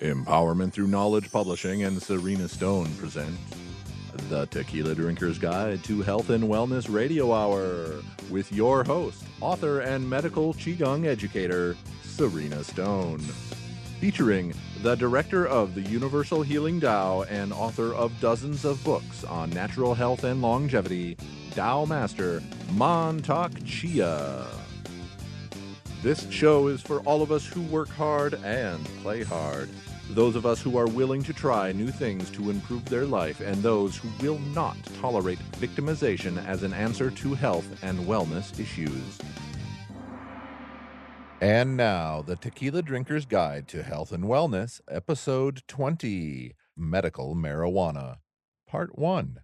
Empowerment Through Knowledge Publishing and Serena Stone present The Tequila Drinker's Guide to Health and Wellness Radio Hour with your host, author and medical Qigong educator, Serena Stone. Featuring the director of the Universal Healing Tao and author of dozens of books on natural health and longevity, Tao Master Mantak Chia. This show is for all of us who work hard and play hard. Those of us who are willing to try new things to improve their life, and those who will not tolerate victimization as an answer to health and wellness issues. And now, the Tequila Drinker's Guide to Health and Wellness, Episode 20, Medical Marijuana, Part 1.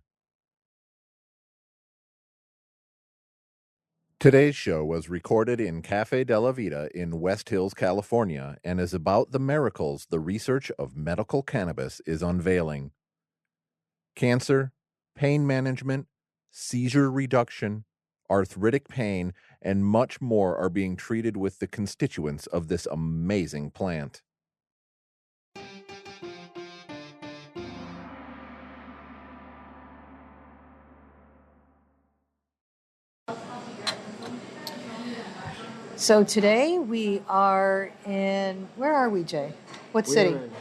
Today's show was recorded in Café Della Vita in West Hills, California, and is about the miracles the research of medical cannabis is unveiling. Cancer, pain management, seizure reduction, arthritic pain, and much more are being treated with the constituents of this amazing plant. So today we are in, where are we, Jay? What city? We're in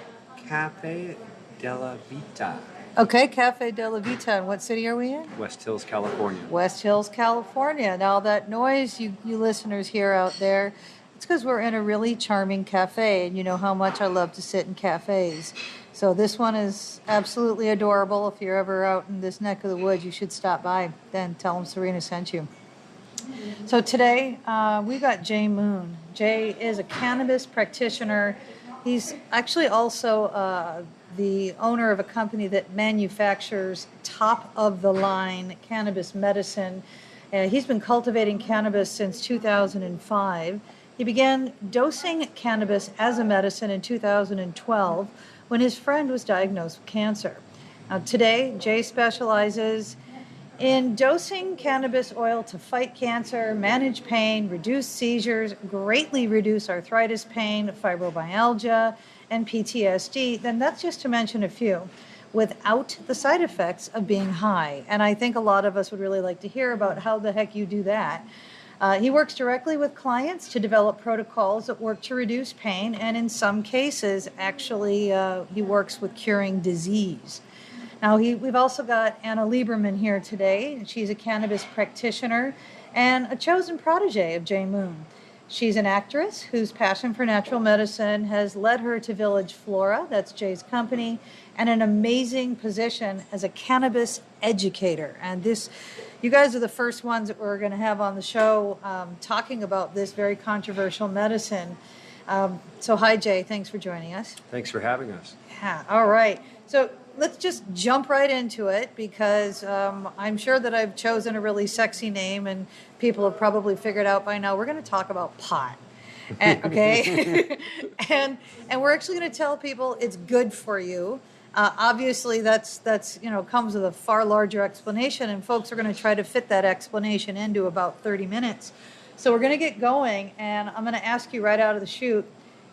Café Della Vita. Okay, Café Della Vita. And what city are we in? West Hills, California. West Hills, California. Now that noise you listeners hear out there, it's because we're in a really charming cafe, and you know how much I love to sit in cafes. So this one is absolutely adorable. If you're ever out in this neck of the woods, you should stop by. Then tell them Serena sent you. So today we got Jay Moon. Jay is a cannabis practitioner. He's actually also the owner of a company that manufactures top-of-the-line cannabis medicine. He's been cultivating cannabis since 2005. He began dosing cannabis as a medicine in 2012 when his friend was diagnosed with cancer. Now, today, Jay specializes in dosing cannabis oil to fight cancer, manage pain, reduce seizures, greatly reduce arthritis pain, fibromyalgia, and PTSD, then that's just to mention a few, without the side effects of being high. And I think a lot of us would really like to hear about how the heck you do that. He works directly with clients to develop protocols that work to reduce pain, and in some cases, actually, he works with curing disease. Now, we've also got Anna Lieberman here today. She's a cannabis practitioner and a chosen protege of Jay Moon. She's an actress whose passion for natural medicine has led her to Village Flora, that's Jay's company, and an amazing position as a cannabis educator. And you guys are the first ones that we're going to have on the show talking about this very controversial medicine. So hi, Jay. Thanks for joining us. Thanks for having us. Yeah, all right. So let's just jump right into it because I'm sure that I've chosen a really sexy name and people have probably figured out by now we're going to talk about pot. Okay? and we're actually going to tell people it's good for you. Obviously, that's comes with a far larger explanation, and folks are going to try to fit that explanation into about 30 minutes. So we're going to get going, and I'm going to ask you right out of the chute,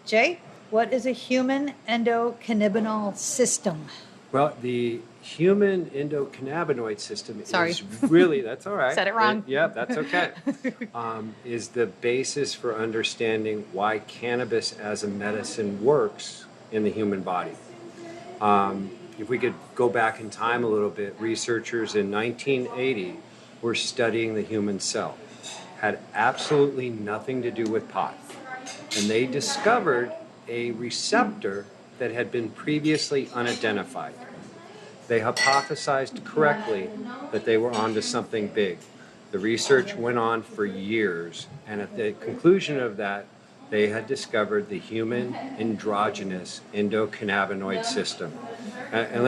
Jay, what is a human endocannabinoid system? Well, the human endocannabinoid system is really, that's all right. Said it wrong. That's okay. Is the basis for understanding why cannabis as a medicine works in the human body. If we could go back in time a little bit, researchers in 1980 were studying the human cell. Had absolutely nothing to do with pot. And they discovered a receptor that had been previously unidentified. They hypothesized correctly that they were onto something big. The research went on for years, and at the conclusion of that, they had discovered the human endogenous endocannabinoid system. And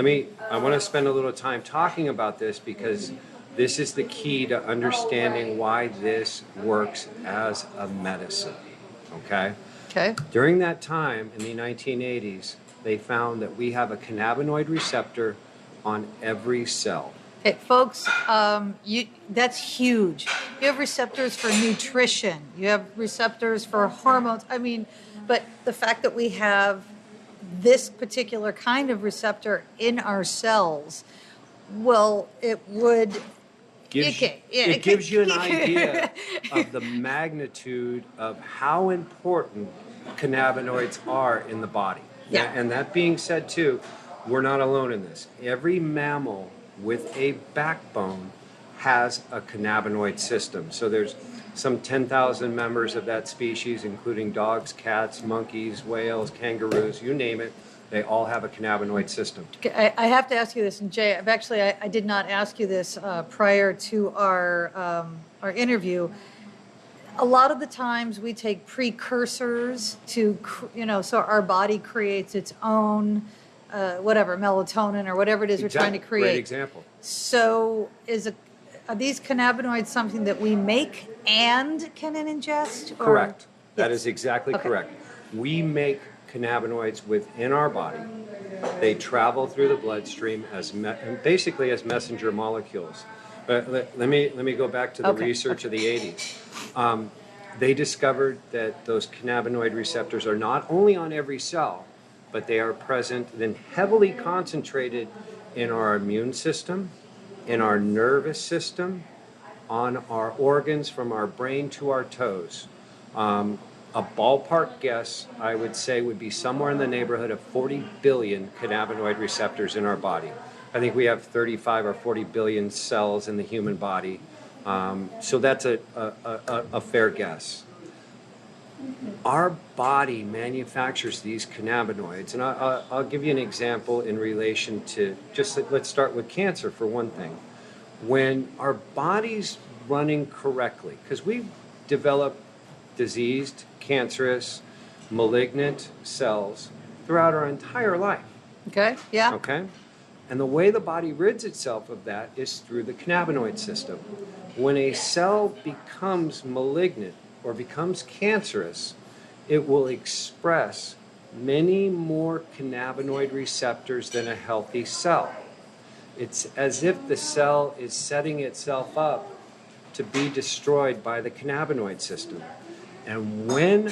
I want to spend a little time talking about this because this is the key to understanding why this works as a medicine, okay? Okay. During that time, in the 1980s, they found that we have a cannabinoid receptor on every cell. Hey, folks, that's huge. You have receptors for nutrition. You have receptors for hormones. But the fact that we have this particular kind of receptor in our cells, well, it would... It gives you an idea of the magnitude of how important cannabinoids are in the body. Yeah. And that being said, too, we're not alone in this. Every mammal with a backbone has a cannabinoid system. So there's some 10,000 members of that species, including dogs, cats, monkeys, whales, kangaroos, you name it. They all have a cannabinoid system. I have to ask you this, and Jay, I did not ask you this prior to our interview. A lot of the times we take precursors to, so our body creates its own, melatonin or whatever it is we're trying to create. Great example. So are these cannabinoids something that we make and can ingest? Correct. Yes. That is exactly correct. We make cannabinoids within our body. They travel through the bloodstream basically as messenger molecules. But let me go back to the research of the 80s. They discovered that those cannabinoid receptors are not only on every cell, but they are present and heavily concentrated in our immune system, in our nervous system, on our organs from our brain to our toes. A ballpark guess, I would say, would be somewhere in the neighborhood of 40 billion cannabinoid receptors in our body. I think we have 35 or 40 billion cells in the human body. So that's a fair guess. Our body manufactures these cannabinoids, and I'll give you an example in relation to, let's start with cancer for one thing. When our body's running correctly, because we develop diseased, cancerous, malignant cells throughout our entire life. Okay, yeah. Okay? And the way the body rids itself of that is through the cannabinoid system. When a cell becomes malignant or becomes cancerous, it will express many more cannabinoid receptors than a healthy cell. It's as if the cell is setting itself up to be destroyed by the cannabinoid system. And when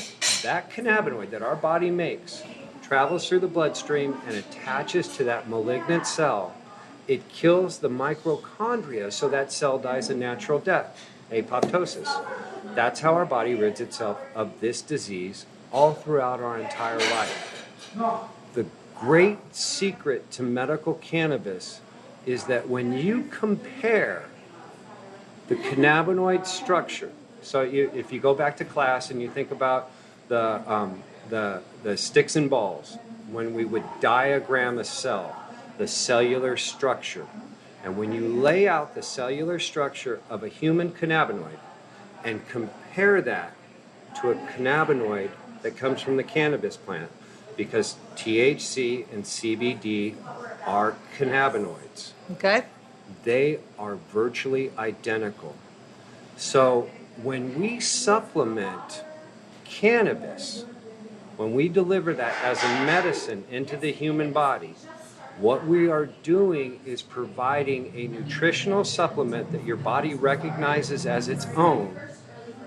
that cannabinoid that our body makes travels through the bloodstream and attaches to that malignant cell, it kills the mitochondria, so that cell dies a natural death, apoptosis. That's how our body rids itself of this disease all throughout our entire life. The great secret to medical cannabis is that when you compare the cannabinoid structure, so if you go back to class and you think about the sticks and balls, when we would diagram a cell, the cellular structure, and when you lay out the cellular structure of a human cannabinoid and compare that to a cannabinoid that comes from the cannabis plant, because THC and CBD are cannabinoids. Okay. They are virtually identical. So when we supplement cannabis, when we deliver that as a medicine into the human body, what we are doing is providing a nutritional supplement that your body recognizes as its own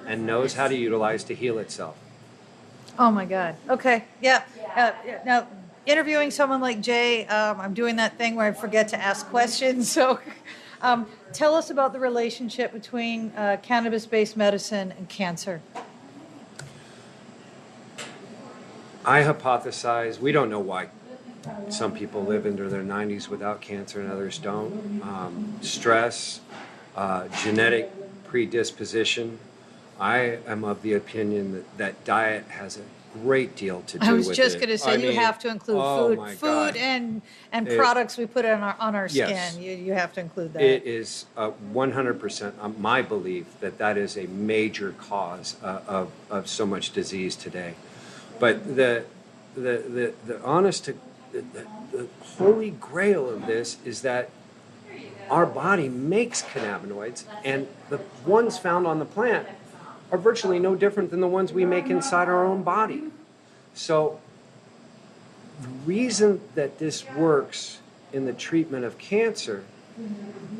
and knows how to utilize to heal itself. Oh my God. Okay. Yeah. Now, interviewing someone like Jay, I'm doing that thing where I forget to ask questions. So tell us about the relationship between cannabis-based medicine and cancer. I hypothesize, we don't know why some people live into their 90s without cancer and others don't. Stress, genetic predisposition. I am of the opinion that diet has a great deal to do with it. I was just going to say, you have to include food and products we put on our skin. Yes. You have to include that. It is 100% my belief that is a major cause of so much disease today. But the holy grail of this is that our body makes cannabinoids, and the ones found on the plant are virtually no different than the ones we make inside our own body. So the reason that this works in the treatment of cancer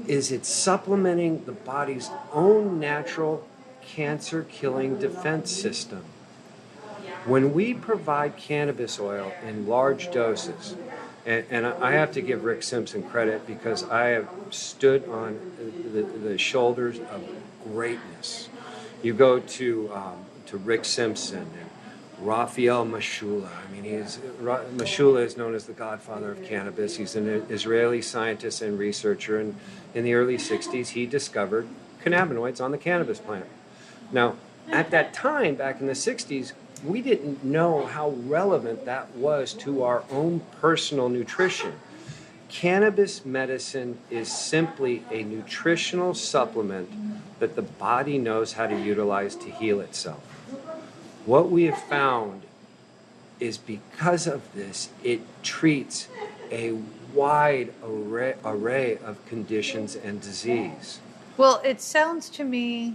is it's supplementing the body's own natural cancer-killing defense system. When we provide cannabis oil in large doses, and I have to give Rick Simpson credit because I have stood on the shoulders of greatness. You go to Rick Simpson and Raphael Mashula. I mean, Mashula is known as the godfather of cannabis. He's an Israeli scientist and researcher, and in the early 60s, he discovered cannabinoids on the cannabis plant. Now, at that time, back in the 60s, we didn't know how relevant that was to our own personal nutrition. Cannabis medicine is simply a nutritional supplement that the body knows how to utilize to heal itself. What we have found is because of this, it treats a wide array of conditions and disease. Well, it sounds to me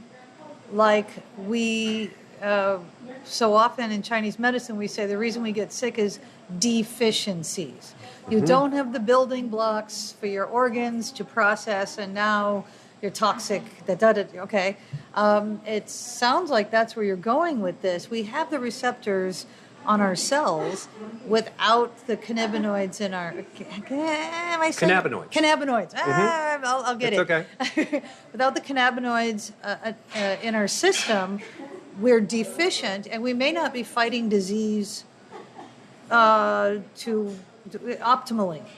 like we, so often in Chinese medicine, we say the reason we get sick is deficiencies. You don't have the building blocks for your organs to process, and now you're toxic. Okay. It sounds like that's where you're going with this. We have the receptors on our cells without the cannabinoids in our... Am I saying? Cannabinoids. Cannabinoids. I'll get it's it. Okay. Without the cannabinoids in our system, we're deficient, and we may not be fighting disease optimally.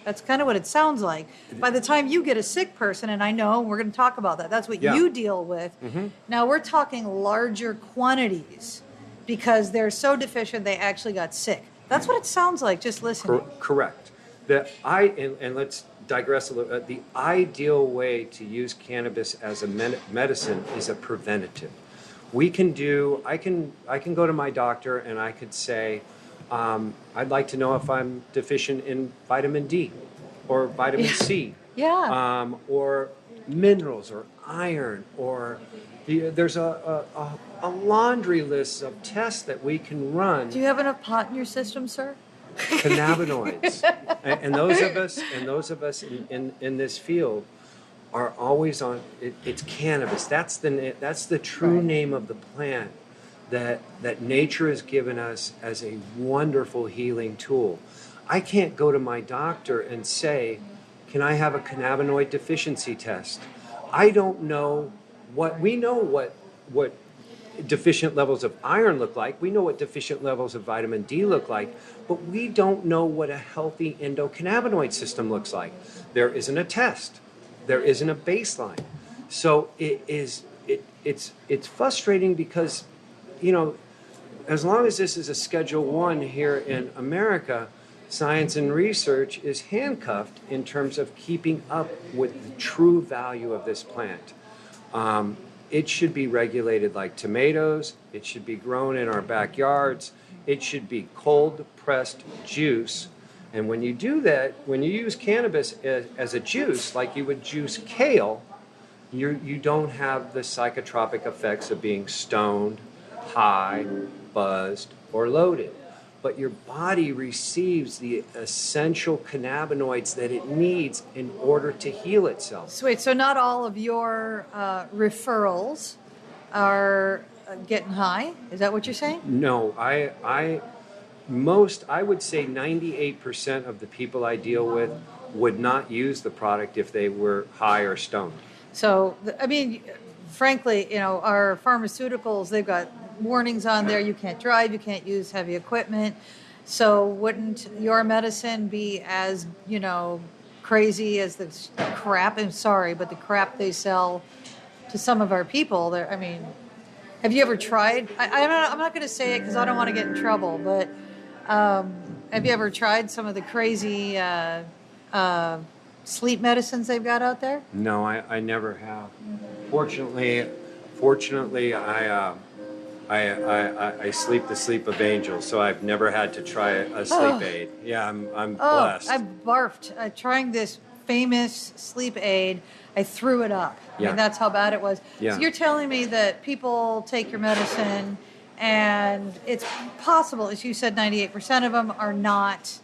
That's kind of what it sounds like. By the time you get a sick person, and I know we're going to talk about that, that's what you deal with. Now we're talking larger quantities because they're so deficient they actually got sick. That's what it sounds like just listening. Correct. And let's digress a little. The ideal way to use cannabis as a medicine is a preventative. I can go to my doctor and I could say, I'd like to know if I'm deficient in vitamin D or vitamin C, or minerals or iron, or there's a laundry list of tests that we can run. Do you have enough pot in your system, sir? Cannabinoids, and those of us in this field are always on. It's cannabis. That's the true name of the plant that nature has given us as a wonderful healing tool. I can't go to my doctor and say, can I have a cannabinoid deficiency test? I don't know what deficient levels of iron look like. We know what deficient levels of vitamin D look like, but we don't know what a healthy endocannabinoid system looks like. There isn't a test. There isn't a baseline. So it's frustrating because, as long as this is a Schedule 1 here in America, science and research is handcuffed in terms of keeping up with the true value of this plant. It should be regulated like tomatoes. It should be grown in our backyards. It should be cold-pressed juice. And when you do that, when you use cannabis as a juice, like you would juice kale, you don't have the psychotropic effects of being stoned, high, buzzed, or loaded. But your body receives the essential cannabinoids that it needs in order to heal itself. Sweet. So not all of your referrals are getting high? Is that what you're saying? No, I would say 98% of the people I deal with would not use the product if they were high or stoned. So, frankly, our pharmaceuticals, they've got warnings on there. You can't drive, you can't use heavy equipment. So wouldn't your medicine be as, crazy as the crap? I'm sorry, but the crap they sell to some of our people. Have you ever tried? I'm not going to say it because I don't want to get in trouble, but have you ever tried some of the crazy sleep medicines they've got out there? No, I never have. Fortunately, I sleep the sleep of angels, so I've never had to try a sleep aid. Yeah, I'm blessed. I barfed trying this famous sleep aid. I threw it up. Yeah. That's how bad it was. Yeah. So you're telling me that people take your medicine, and it's possible, as you said, 98% of them are not...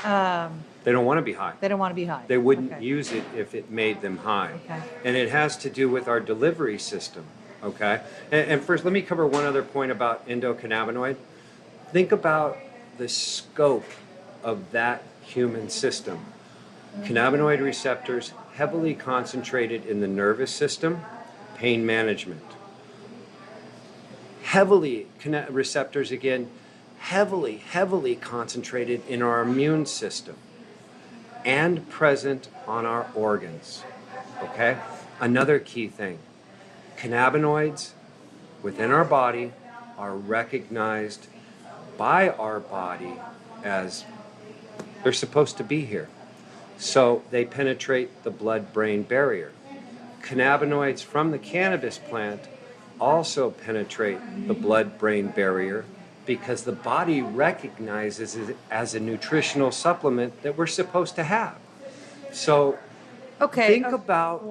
they don't want to be high. They don't want to be high. They wouldn't use it if it made them high. Okay. And it has to do with our delivery system. Okay. And first, let me cover one other point about endocannabinoid. Think about the scope of that human system. Cannabinoid receptors heavily concentrated in the nervous system, pain management. Receptors again, heavily concentrated in our immune system and present on our organs. Okay? Another key thing, cannabinoids within our body are recognized by our body as they're supposed to be here. So they penetrate the blood-brain barrier. Cannabinoids from the cannabis plant also penetrate the blood-brain barrier because the body recognizes it as a nutritional supplement that we're supposed to have. So think about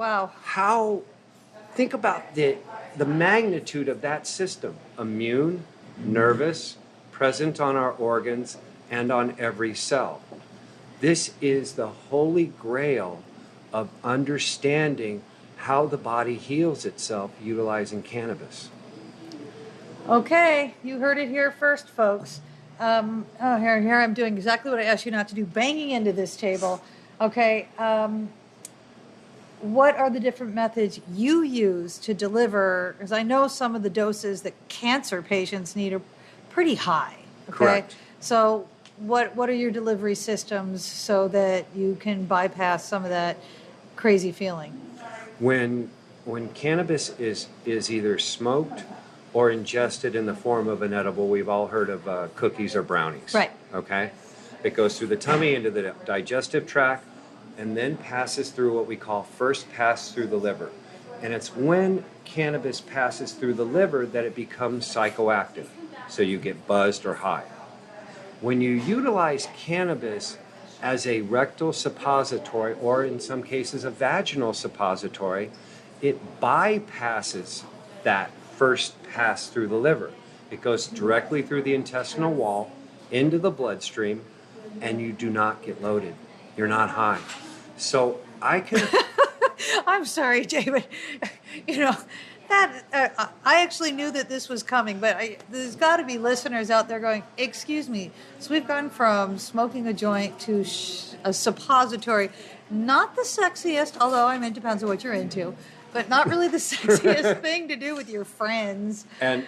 the magnitude of that system, immune, nervous, present on our organs and on every cell. This is the holy grail of understanding how the body heals itself utilizing cannabis. Okay, you heard it here first, folks. Here I'm doing exactly what I asked you not to do, banging into this table. Okay, what are the different methods you use to deliver? Because I know some of the doses that cancer patients need are pretty high. Okay? Correct. So what are your delivery systems so that you can bypass some of that crazy feeling? When cannabis is either smoked or ingested in the form of an edible, we've all heard of cookies or brownies. Right. Okay? It goes through the tummy into the digestive tract and then passes through what we call first pass through the liver. And it's when cannabis passes through the liver that it becomes psychoactive. So you get buzzed or high. When you utilize cannabis as a rectal suppository, or in some cases a vaginal suppository, it bypasses that first pass through the liver. It goes directly through the intestinal wall into the bloodstream, and you do not get loaded. You're not high. So I can... I'm sorry, David. That I actually knew that this was coming, but there's got to be listeners out there going, excuse me. So we've gone from smoking a joint to a suppository. Not the sexiest, although it depends on what you're into, but not really the sexiest thing to do with your friends. And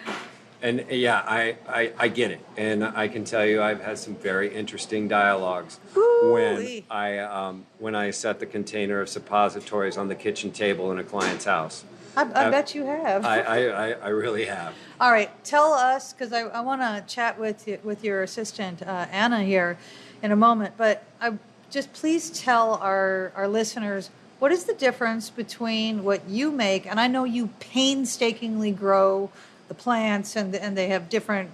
yeah, I get it. And I can tell you I've had some very interesting dialogues when I set the container of suppositories on the kitchen table in a client's house. I bet you have. I really have. All right, tell us, because I want to chat with your assistant, Anna, here in a moment, but just please tell our listeners, what is the difference between what you make, and I know you painstakingly grow the plants, and they have different,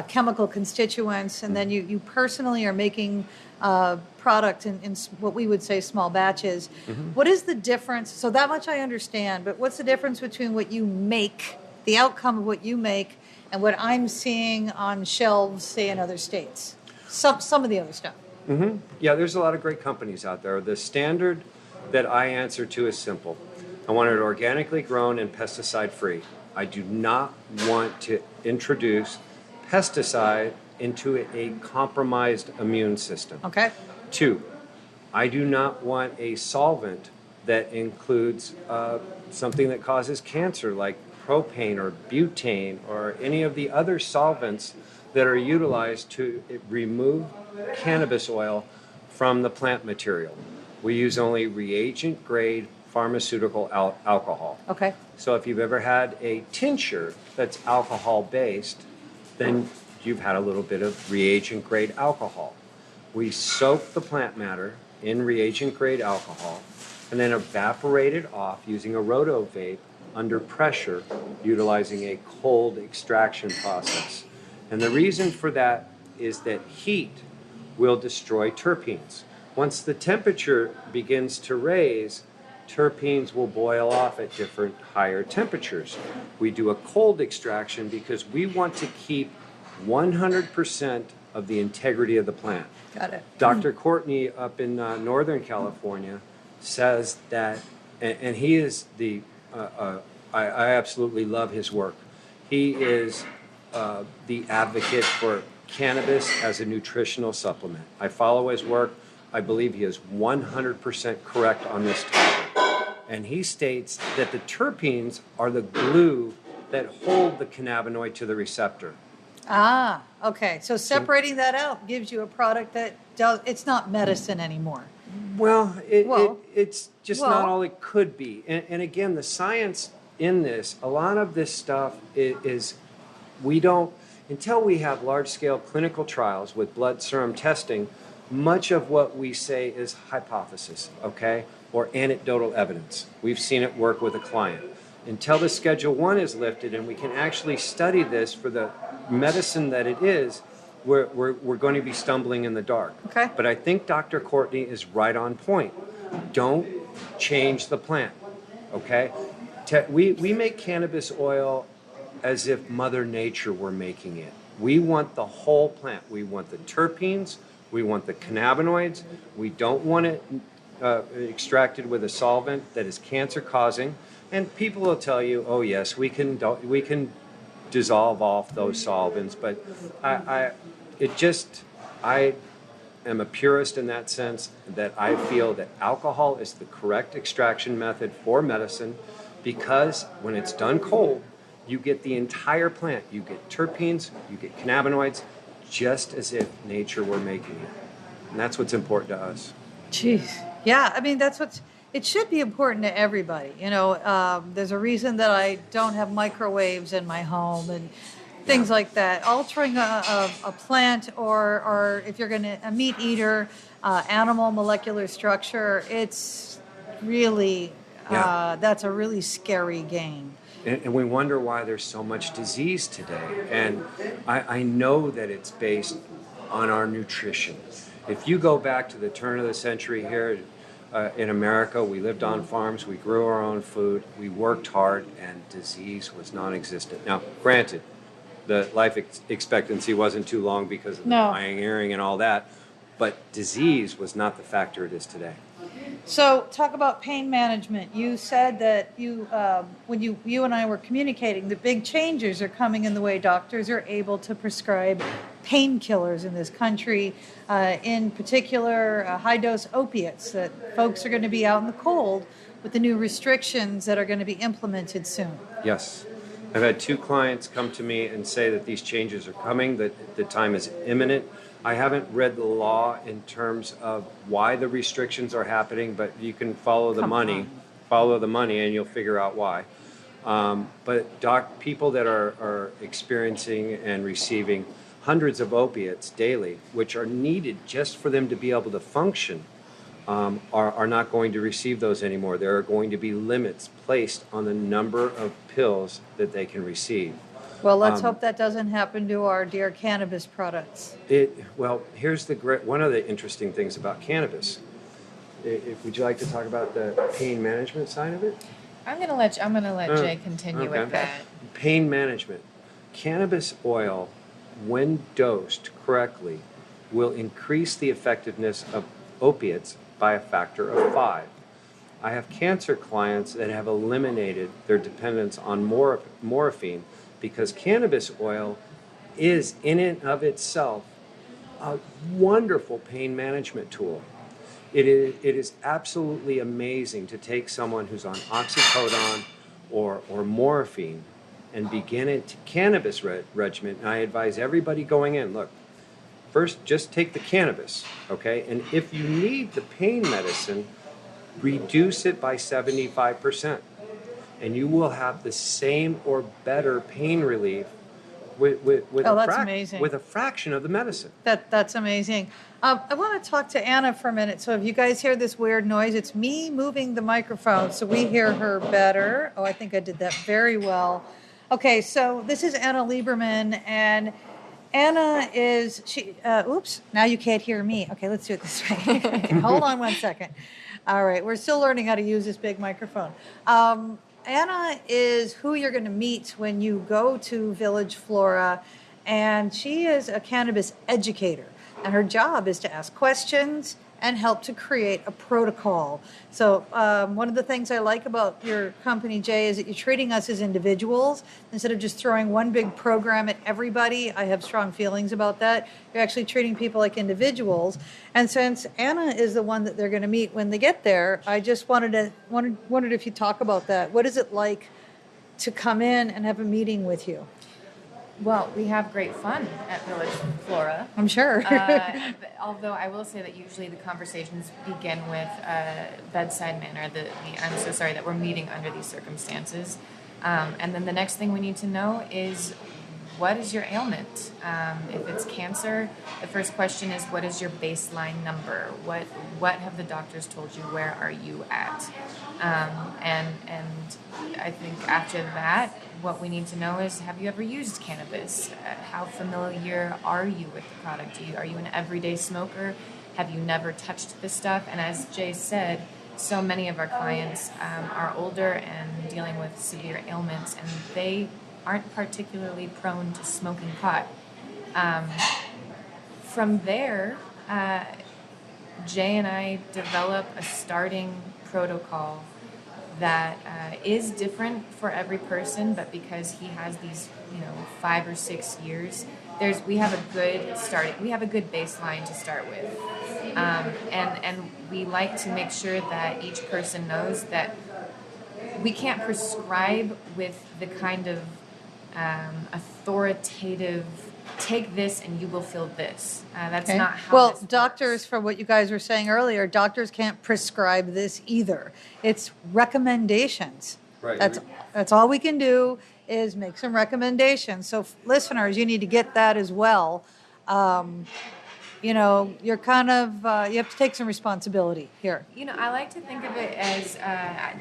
chemical constituents, and then you personally are making product in what we would say small batches. Mm-hmm. What is the difference? So that much I understand, but what's the difference between what you make, the outcome of what you make, and what I'm seeing on shelves, say, in other states? Some of the other stuff. Mm-hmm. Yeah, there's a lot of great companies out there. The standard that I answer to is simple. I want it organically grown and pesticide-free. I do not want to introduce pesticide into a compromised immune system. Okay. 2, I do not want a solvent that includes something that causes cancer, like propane or butane or any of the other solvents that are utilized to remove cannabis oil from the plant material. We use only reagent-grade pharmaceutical alcohol. Okay. So if you've ever had a tincture that's alcohol-based, then you've had a little bit of reagent-grade alcohol. We soak the plant matter in reagent-grade alcohol and then evaporate it off using a roto-vape under pressure, utilizing a cold extraction process. And the reason for that is that heat will destroy terpenes. Once the temperature begins to raise, terpenes will boil off at different higher temperatures. We do a cold extraction because we want to keep 100% of the integrity of the plant. Got it. Dr. Courtney up in Northern California says that, and he is I absolutely love his work. He is the advocate for cannabis as a nutritional supplement. I follow his work. I believe he is 100% correct on this topic. And he states that the terpenes are the glue that hold the cannabinoid to the receptor. Ah, okay. So separating that out gives you a product that it's not medicine anymore. Well, it's just not all it could be. And again, the science in this, a lot of this stuff is we don't, until we have large-scale clinical trials with blood serum testing, much of what we say is hypothesis, okay, or anecdotal evidence. We've seen it work with a client. Until the Schedule 1 is lifted and we can actually study this for the medicine that it is, we're going to be stumbling in the dark. Okay. But I think Dr. Courtney is right on point. Don't change the plant, okay? We make cannabis oil as if Mother Nature were making it. We want the whole plant. We want the terpenes. We want the cannabinoids. We don't want it extracted with a solvent that is cancer-causing. And people will tell you, oh yes, we can dissolve off those solvents, but I am a purist in that sense, that I feel that alcohol is the correct extraction method for medicine, because when it's done cold, you get the entire plant. You get terpenes, you get cannabinoids, just as if nature were making it. And that's what's important to us. Jeez. Yeah, I mean, it should be important to everybody. You know, there's a reason that I don't have microwaves in my home and things like that. Altering a plant or if you're a meat eater, animal molecular structure, it's really, that's a really scary game. And we wonder why there's so much disease today. And I know that it's based on our nutrition. If you go back to the turn of the century here in America, we lived on farms, we grew our own food, we worked hard, and disease was non-existent. Now, granted, the life expectancy wasn't too long because of the pioneering and all that, but disease was not the factor it is today. So, talk about pain management. You said that when you and I were communicating, the big changes are coming in the way doctors are able to prescribe painkillers in this country, in particular high-dose opiates, that folks are going to be out in the cold with the new restrictions that are going to be implemented soon. Yes. I've had 2 clients come to me and say that these changes are coming, that the time is imminent. I haven't read the law in terms of why the restrictions are happening, but you can follow the money, and you'll figure out why. But people that are experiencing and receiving hundreds of opiates daily, which are needed just for them to be able to function, are not going to receive those anymore. There are going to be limits placed on the number of pills that they can receive. Well, let's hope that doesn't happen to our dear cannabis products. Here's one of the interesting things about cannabis. Would you like to talk about the pain management side of it? I'm gonna let Jay continue with that. Pain management. Cannabis oil, when dosed correctly, will increase the effectiveness of opiates by a factor of 5. I have cancer clients that have eliminated their dependence on morphine, because cannabis oil is in and of itself a wonderful pain management tool. It is absolutely amazing to take someone who's on oxycodone or morphine and begin a cannabis regimen. And I advise everybody going in, look, first just take the cannabis, okay? And if you need the pain medicine, reduce it by 75%. And you will have the same or better pain relief with a fraction of the medicine. That's amazing. I want to talk to Anna for a minute. So if you guys hear this weird noise, it's me moving the microphone so we hear her better. Oh, I think I did that very well. Okay, so this is Anna Lieberman, and Anna oops, now you can't hear me. Okay, let's do it this way. Okay, hold on one second. All right, we're still learning how to use this big microphone. Anna is who you're going to meet when you go to Village Flora, and she is a cannabis educator, and her job is to ask questions and help to create a protocol. So one of the things I like about your company, Jay, is that you're treating us as individuals instead of just throwing one big program at everybody. I have strong feelings about that. You're actually treating people like individuals. And since Anna is the one that they're going to meet when they get there, I just wondered if you talk about that. What is it like to come in and have a meeting with you? Well, we have great fun at Village Flora. I'm sure. Although I will say that usually the conversations begin with bedside manner. I'm so sorry that we're meeting under these circumstances. And then the next thing we need to know is, what is your ailment? If it's cancer, the first question is, what is your baseline number? What have the doctors told you? Where are you at? And I think after that, what we need to know is, have you ever used cannabis? How familiar are you with the product? Are you an everyday smoker? Have you never touched this stuff? And as Jay said, so many of our clients are older and dealing with severe ailments, and they aren't particularly prone to smoking pot. From there, Jay and I develop a starting protocol that is different for every person, but because he has these, 5 or 6 years, we have a good baseline to start with, and we like to make sure that each person knows that we can't prescribe with the kind of authoritative, take this and you will feel this. That's not how. Well, this doctors, works. from what you guys were saying earlier, doctors can't prescribe this either. It's recommendations. Right. That's all we can do is make some recommendations. So listeners, you need to get that as well. You're kind of, you have to take some responsibility here. I like to think of it as,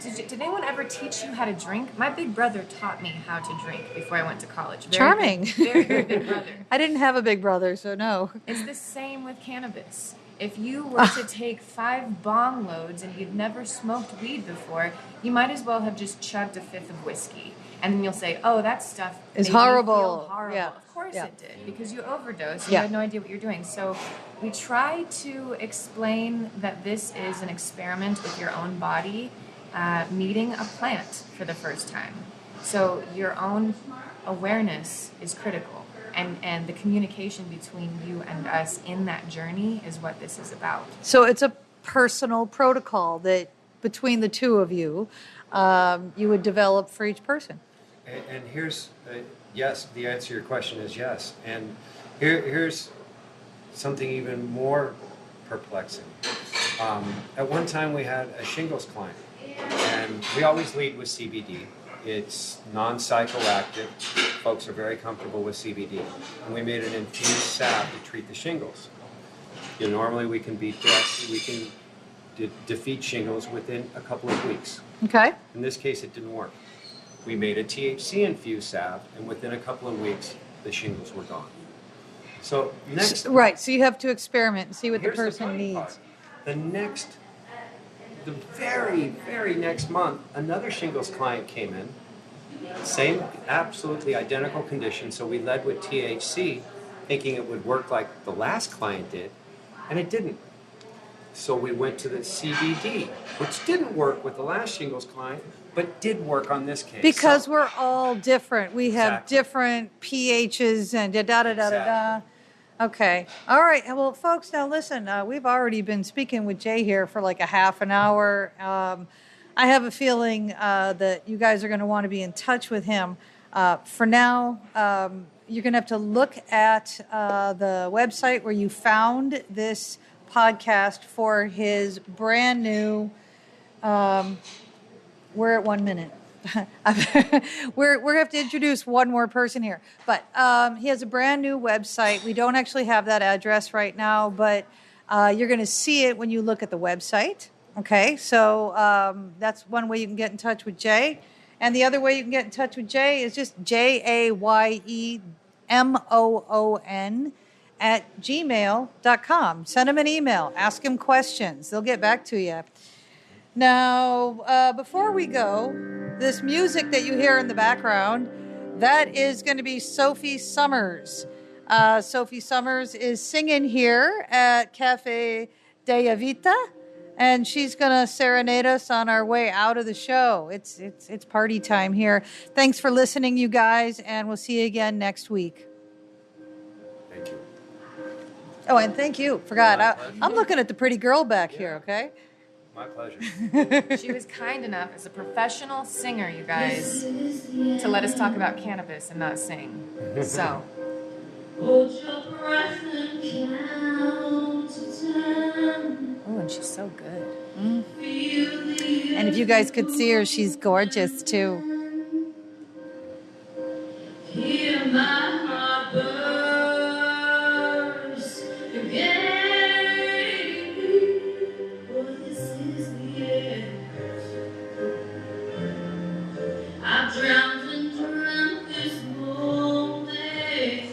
did anyone ever teach you how to drink? My big brother taught me how to drink before I went to college. Charming. Very big brother. I didn't have a big brother, so no. It's the same with cannabis. If you were to take 5 bong loads and you'd never smoked weed before, you might as well have just chugged a fifth of whiskey. And then you'll say, oh, that stuff is made horrible. Me feel horrible. Yeah. Of course it did, because you overdosed and Yeah. you had no idea what you're doing. So we try to explain that this is an experiment with your own body meeting a plant for the first time. So your own awareness is critical. And the communication between you and us in that journey is what this is about. So it's a personal protocol that between the two of you, you would develop for each person. And here's, yes, the answer to your question is yes. And here's something even more perplexing. At one time we had a shingles client, and we always lead with CBD. It's non-psychoactive. Folks are very comfortable with CBD. And we made an infused salve to treat the shingles. Normally we can defeat shingles within a couple of weeks. Okay. In this case, it didn't work. We made a THC-infused salve, and within a couple of weeks, the shingles were gone. So next... Right, so you have to experiment and see what the Here's person funny needs. part. The very, very next month, another shingles client came in, same absolutely identical condition, so we led with THC, thinking it would work like the last client did, and it didn't. So we went to the CBD, which didn't work with the last shingles client, but did work on this case. Because we're all different. We have Exactly. different pHs and da-da-da-da-da. Okay. All right. Well, folks, now listen, we've already been speaking with Jay here for like a half an hour. I have a feeling that you guys are going to want to be in touch with him. For now, you're going to have to look at the website where you found this podcast for his brand new, we're at 1 minute. we're going to have to introduce one more person here. But he has a brand new website. We don't actually have that address right now, but you're going to see it when you look at the website. Okay, so that's one way you can get in touch with Jay. And the other way you can get in touch with Jay is just JAYEMOON@gmail.com. Send him an email. Ask him questions. They'll get back to you. Now, before we go, this music that you hear in the background, that is going to be Sophie Summers. Sophie Summers is singing here at Café Della Vita, and she's going to serenade us on our way out of the show. It's party time here. Thanks for listening, you guys, and we'll see you again next week. Thank you. Oh, and thank you. Forgot. I'm looking at the pretty girl back here, okay? My pleasure. She was kind enough as a professional singer, you guys, to let us talk about cannabis and not sing. So. Oh, and she's so good. Mm. And if you guys could see her, she's gorgeous too. Hear my heart burst again. For this is the end. I've drowned and dreamt this moment.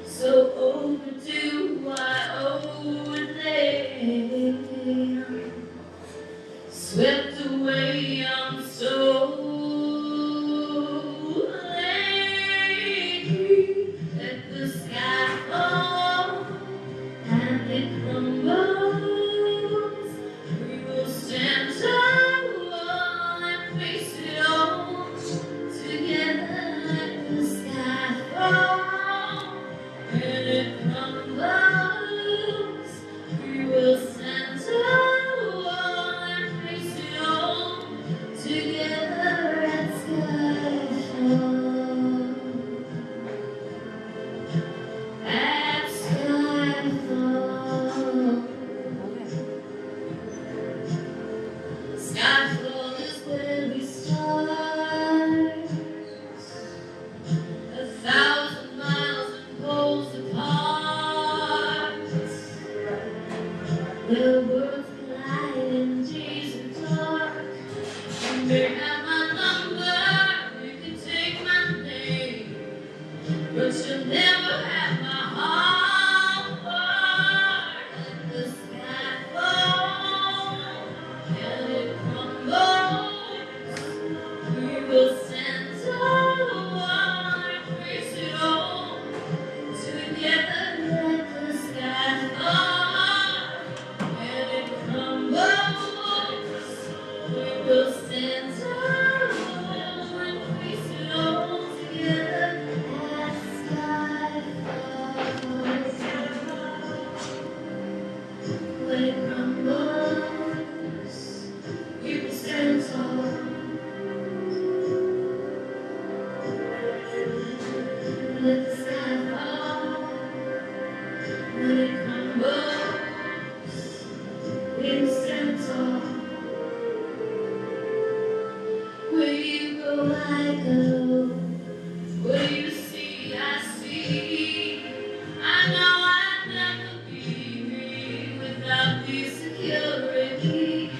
So overdue, I owe it then. Swept away, I'm so angry. Let the sky fall and it crumbles. We will stand tall and face it all together. Let the sky fall and it crumbles. We will stand tall and face it all together at skyfall. At skyfall. Skyfall is where we start. 1,000 miles and poles apart. The worlds collide and days are dark. You may have my number, you can take my name, but you'll never have my heart. Let the sky fall and it crumbles. We will stand tall and face it all together. Let the sky fall and it crumbles. We will stand tall and face it all together at skyfall. When it crumbles, we will stand tall. Let the sky fall. When it crumbles, we will stand tall. Where you go, I go. Where you see, I see. I know I'd never be free without the security.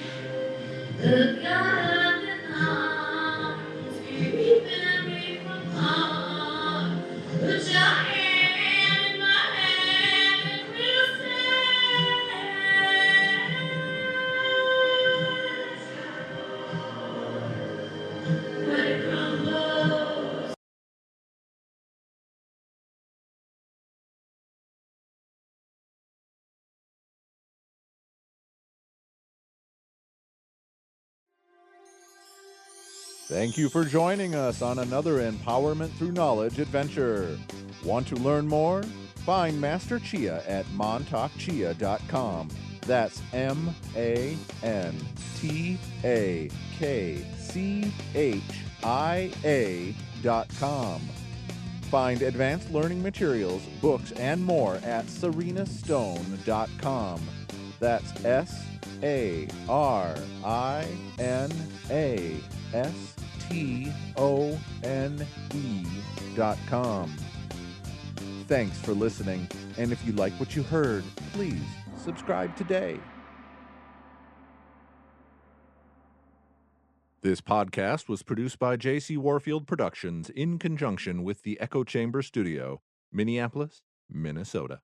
The God in arms, keeping me from harm. Put your hand in my hand and we'll stand. When it crumbles. Thank you for joining us on another Empowerment Through Knowledge adventure. Want to learn more? Find Master Chia at mantakchia.com. That's MANTAKCHIA.com. Find advanced learning materials, books, and more at serenastone.com. That's SARINASTONE.com. Thanks for listening, and if you like what you heard, please subscribe today. This podcast was produced by J.C. Warfield Productions in conjunction with the Echo Chamber Studio, Minneapolis, Minnesota.